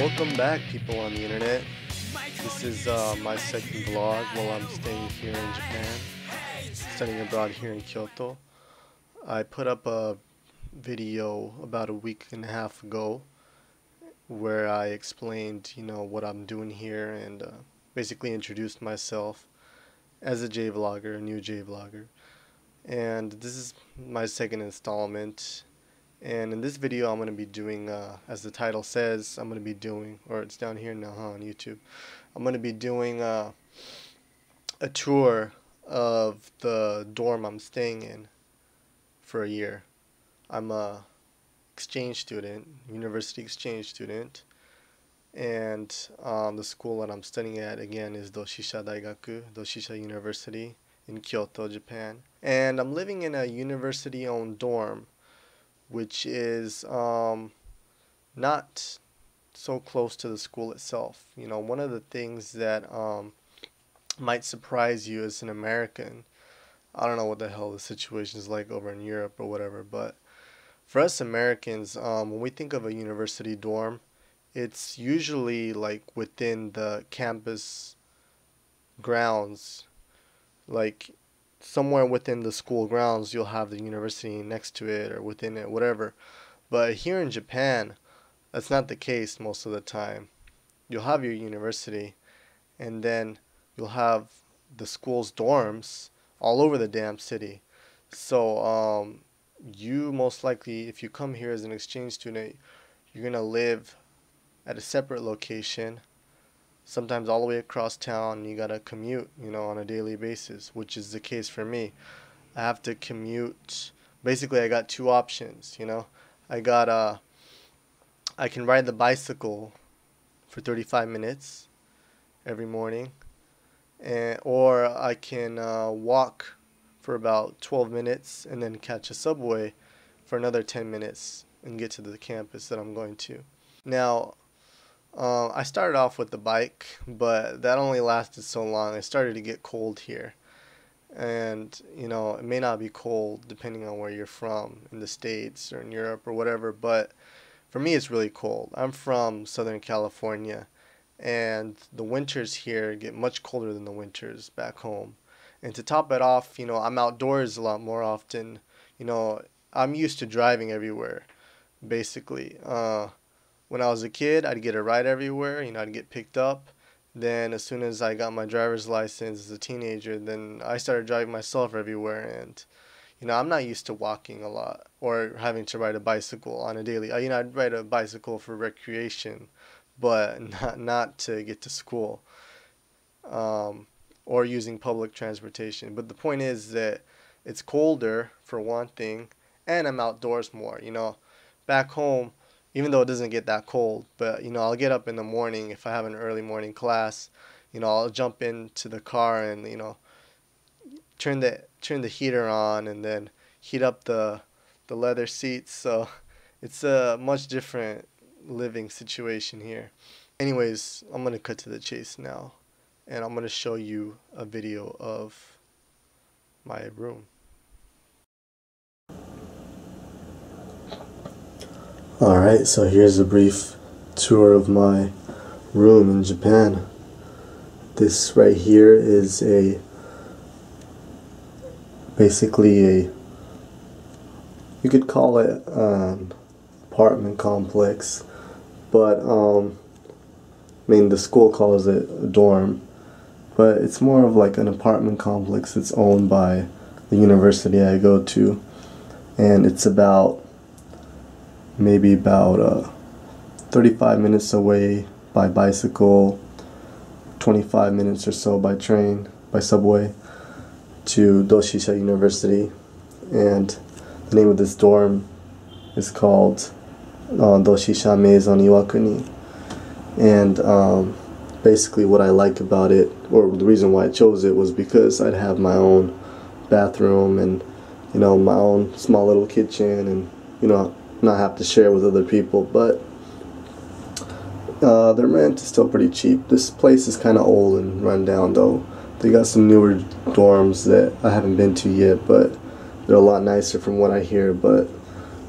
Welcome back, people on the internet. This is my second vlog while I'm staying here in Japan, studying abroad here in Kyoto. I put up a video about a week and a half ago where I explained, what I'm doing here and basically introduced myself as a J-vlogger, a new J-vlogger. And this is my second installment. And in this video I'm going to be doing, as the title says, I'm going to be doing, or it's down here now on YouTube, I'm going to be doing a tour of the dorm I'm staying in for a year. I'm a exchange student, university exchange student, and the school that I'm studying at again is Doshisha Daigaku, Doshisha University in Kyoto, Japan. And I'm living in a university-owned dorm, which is not so close to the school itself. One of the things that might surprise you as an American, I don't know what the hell the situation is like over in Europe or whatever, but for us Americans, when we think of a university dorm, it's usually like within the campus grounds, like somewhere within the school grounds you'll have the university next to it or within it, whatever. But here in Japan, that's not the case most of the time. You'll have your university and then you'll have the school's dorms all over the damn city. So you most likely, if you come here as an exchange student, you're gonna live at a separate location, sometimes all the way across town. You gotta commute, on a daily basis, which is the case for me. I have to commute. Basically, I got two options, I can ride the bicycle for 35 minutes every morning, or I can walk for about 12 minutes and then catch a subway for another 10 minutes and get to the campus that I'm going to. Now, I started off with the bike, but that only lasted so long. It started to get cold here. And, it may not be cold depending on where you're from, in the States or in Europe or whatever, but for me it's really cold. I'm from Southern California, and the winters here get much colder than the winters back home. And to top it off, I'm outdoors a lot more often. I'm used to driving everywhere, basically. When I was a kid, I'd get a ride everywhere, I'd get picked up. Then as soon as I got my driver's license as a teenager, then I started driving myself everywhere. And, I'm not used to walking a lot or having to ride a bicycle on a daily. I'd ride a bicycle for recreation, but not to get to school, or using public transportation. But the point is that it's colder, for one thing, and I'm outdoors more. Back home, even though it doesn't get that cold, but I'll get up in the morning if I have an early morning class. I'll jump into the car and turn the heater on and then heat up the leather seats. So it's a much different living situation here. Anyways, I'm gonna cut to the chase now, and I'm gonna show you a video of my room. Alright, so here's a brief tour of my room in Japan. This right here is basically you could call it an apartment complex, but the school calls it a dorm, but it's more of like an apartment complex. It's owned by the university I go to, and it's maybe about 35 minutes away by bicycle, 25 minutes or so by train, by subway, to Doshisha University. And the name of this dorm is called Doshisha Maison Iwakuni. And basically what I like about it, or the reason why I chose it, was because I'd have my own bathroom and my own small little kitchen, and not have to share with other people. But the rent is still pretty cheap. This place is kind of old and run down, though. They got some newer dorms that I haven't been to yet, but they're a lot nicer from what I hear. But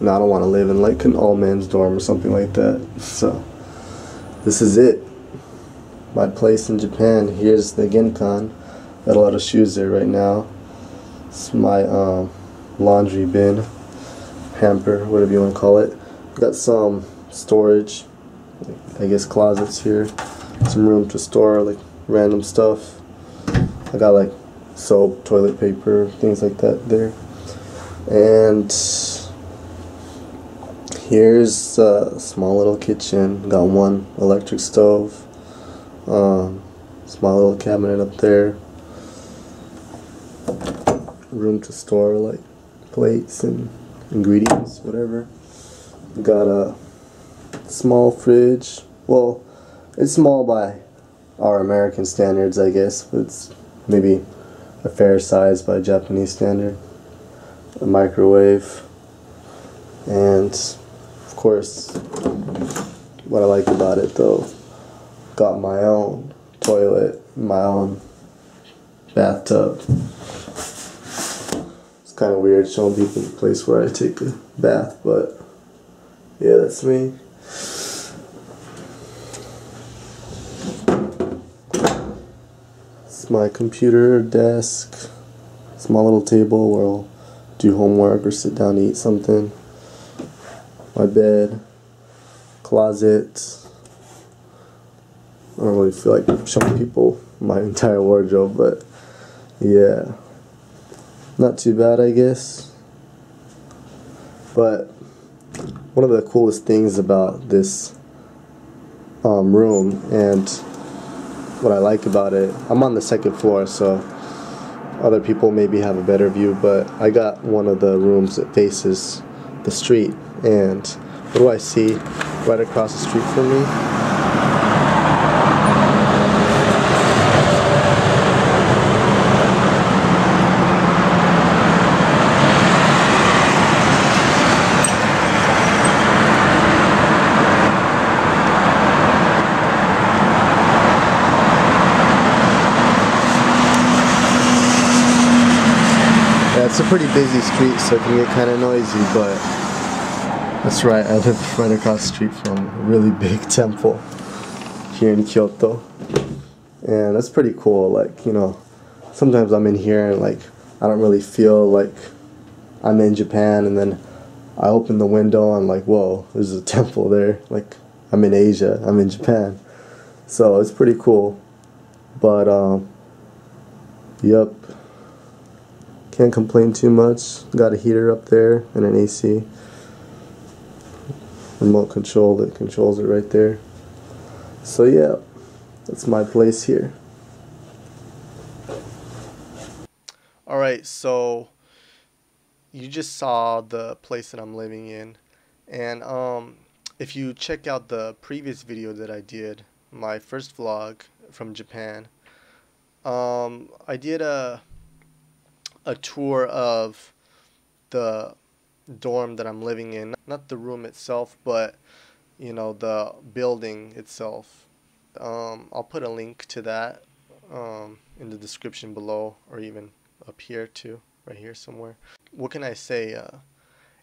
I don't want to live in like an all-men's dorm or something like that. So this is it. My place in Japan. Here's the Genkan. Got a lot of shoes there right now. It's my laundry bin, hamper, whatever you want to call it. Got some storage, I guess closets here. Some room to store like random stuff. I got like soap, toilet paper, things like that there. And here's a small little kitchen. Got one electric stove. Small little cabinet up there. Room to store like plates and ingredients, whatever. Got a small fridge. Well, it's small by our American standards, I guess, but it's maybe a fair size by Japanese standard. A microwave, and of course, what I like about it though, got my own toilet, my own bathtub. It's kind of weird showing people the place where I take a bath, but yeah, that's me. It's my computer, desk, small little table where I'll do homework or sit down to eat something. My bed, closet. I don't really feel like showing people my entire wardrobe, but yeah, not too bad, I guess. But one of the coolest things about this room, and what I like about it, I'm on the second floor, so other people maybe have a better view, but I got one of the rooms that faces the street, and what do I see right across the street from me? Yeah, it's a pretty busy street, so it can get kind of noisy, but that's right, I live right across the street from a really big temple here in Kyoto. And that's pretty cool. Like, you know, sometimes I'm in here and like I don't really feel like I'm in Japan, and then I open the window and I'm like, whoa, there's a temple there. Like, I'm in Asia, I'm in Japan. So it's pretty cool. But yep. Can't complain too much. Got a heater up there and an AC. Remote control that controls it right there. So yeah, that's my place here. Alright, so you just saw the place that I'm living in, and if you check out the previous video that I did, my first vlog from Japan, I did a tour of the dorm that I'm living in, not the room itself, but you know, the building itself. I'll put a link to that in the description below, or even up here too, right here somewhere. What can I say?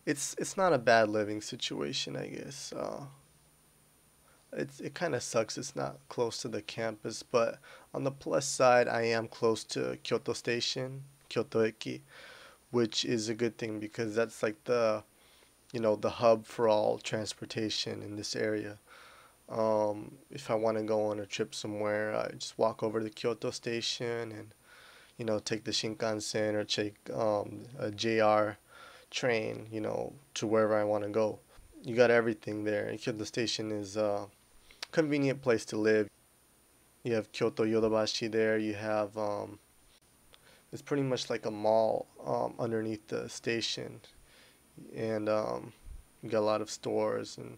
It's not a bad living situation, I guess. It kind of sucks it's not close to the campus, but on the plus side, I am close to Kyoto Station, Kyoto Eki, which is a good thing because that's like the, you know, the hub for all transportation in this area. If I want to go on a trip somewhere, I just walk over to Kyoto Station and, you know, take the Shinkansen or take a JR train, you know, to wherever I want to go. You got everything there. And Kyoto Station is a convenient place to live. You have Kyoto Yodobashi there. You have it's pretty much like a mall underneath the station, and you got a lot of stores and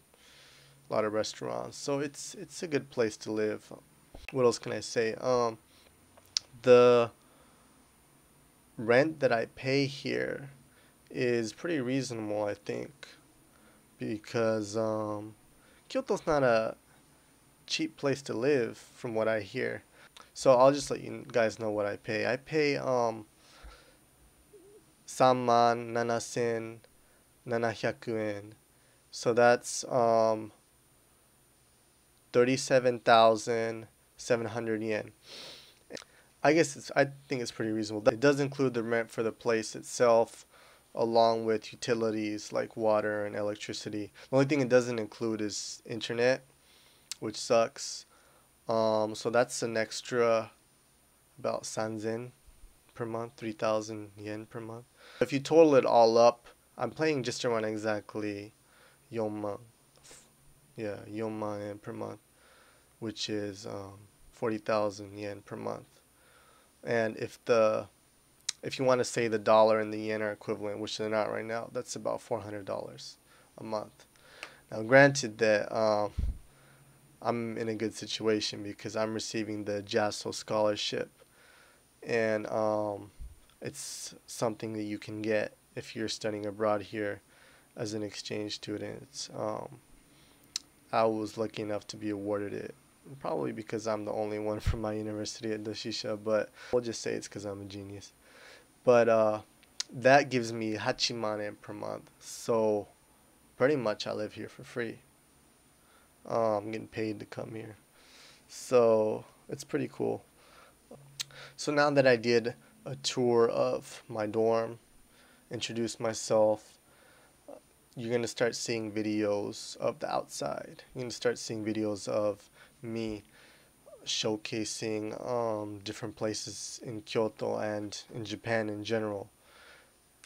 a lot of restaurants. So it's a good place to live. What else can I say? The rent that I pay here is pretty reasonable, I think, because Kyoto's not a cheap place to live from what I hear. So I'll just let you guys know what I pay. I pay 37,700 yen. So that's 37,700 yen. I think it's pretty reasonable. It does include the rent for the place itself, along with utilities like water and electricity. The only thing it doesn't include is internet, which sucks. So that's an extra about sanzen per month, 3,000 yen per month. If you total it all up, I'm paying just around exactly 4만, yeah, 4만 yen per month, which is 40,000 yen per month. And if you want to say the dollar and the yen are equivalent, which they're not right now, that's about $400 a month. Now, granted that I'm in a good situation because I'm receiving the JASO scholarship, and it's something that you can get if you're studying abroad here as an exchange student. I was lucky enough to be awarded it, probably because I'm the only one from my university at Doshisha, but we'll just say it's because I'm a genius. But that gives me 8만 yen per month, so pretty much I live here for free. I'm getting paid to come here, so it's pretty cool. So now that I did a tour of my dorm, introduced myself, you're going to start seeing videos of the outside. You're going to start seeing videos of me showcasing different places in Kyoto and in Japan in general.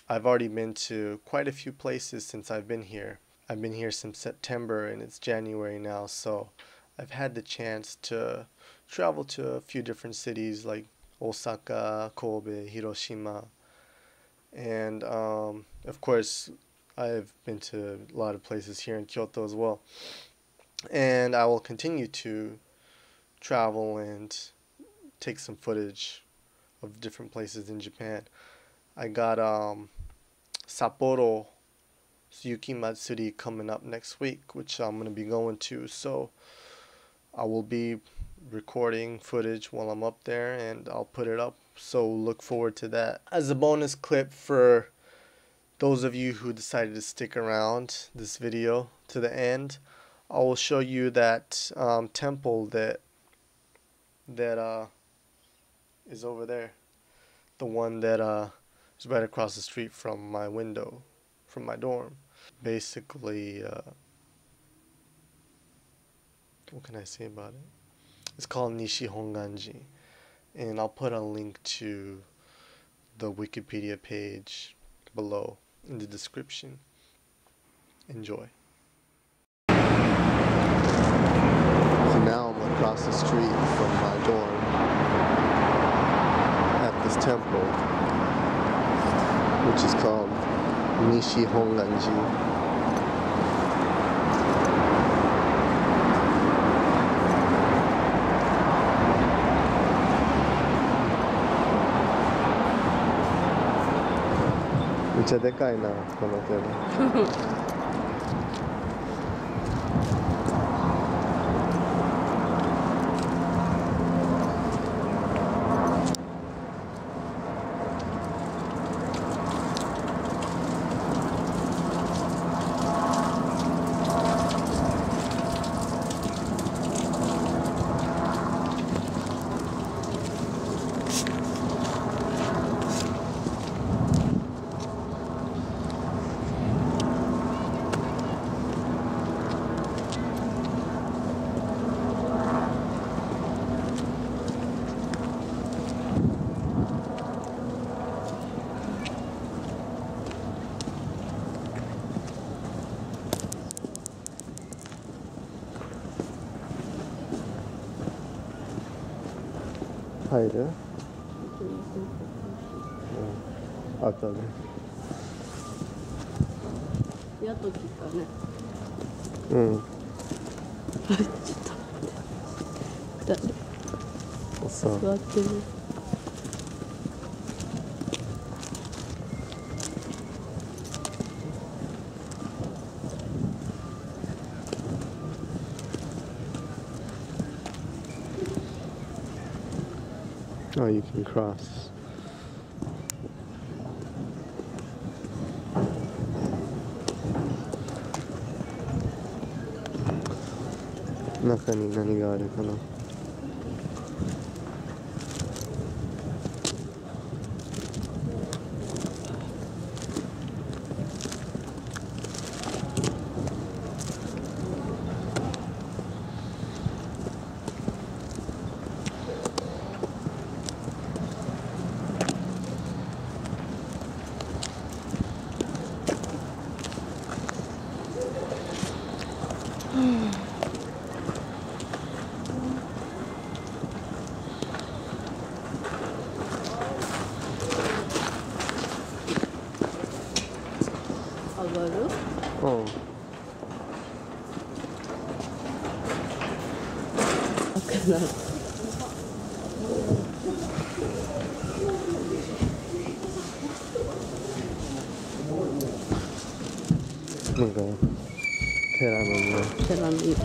I've already been to quite a few places since I've been here. I've been here since September and it's January now, so I've had the chance to travel to a few different cities like Osaka, Kobe, Hiroshima, and of course I've been to a lot of places here in Kyoto as well. And I will continue to travel and take some footage of different places in Japan. I got Sapporo Yuki Matsuri coming up next week, which I'm going to be going to, so I will be recording footage while I'm up there and I'll put it up, so look forward to that. As a bonus clip for those of you who decided to stick around this video to the end, I will show you that temple that is over there, the one that is right across the street from my window, from my dorm. Basically, what can I say about it? It's called Nishi Honganji, and I'll put a link to the Wikipedia page below in the description. Enjoy. So now I'm across the street from my dorm at this temple, which is called Nishi Honganji. Mucha でかいな、この手で。入る？うん。あったね。やっと来たね。うん。ちょっと待って。座ってる。Oh, you can cross. 中に何があるかな。上がる？うん。開くな。なんか寺のね。寺の入り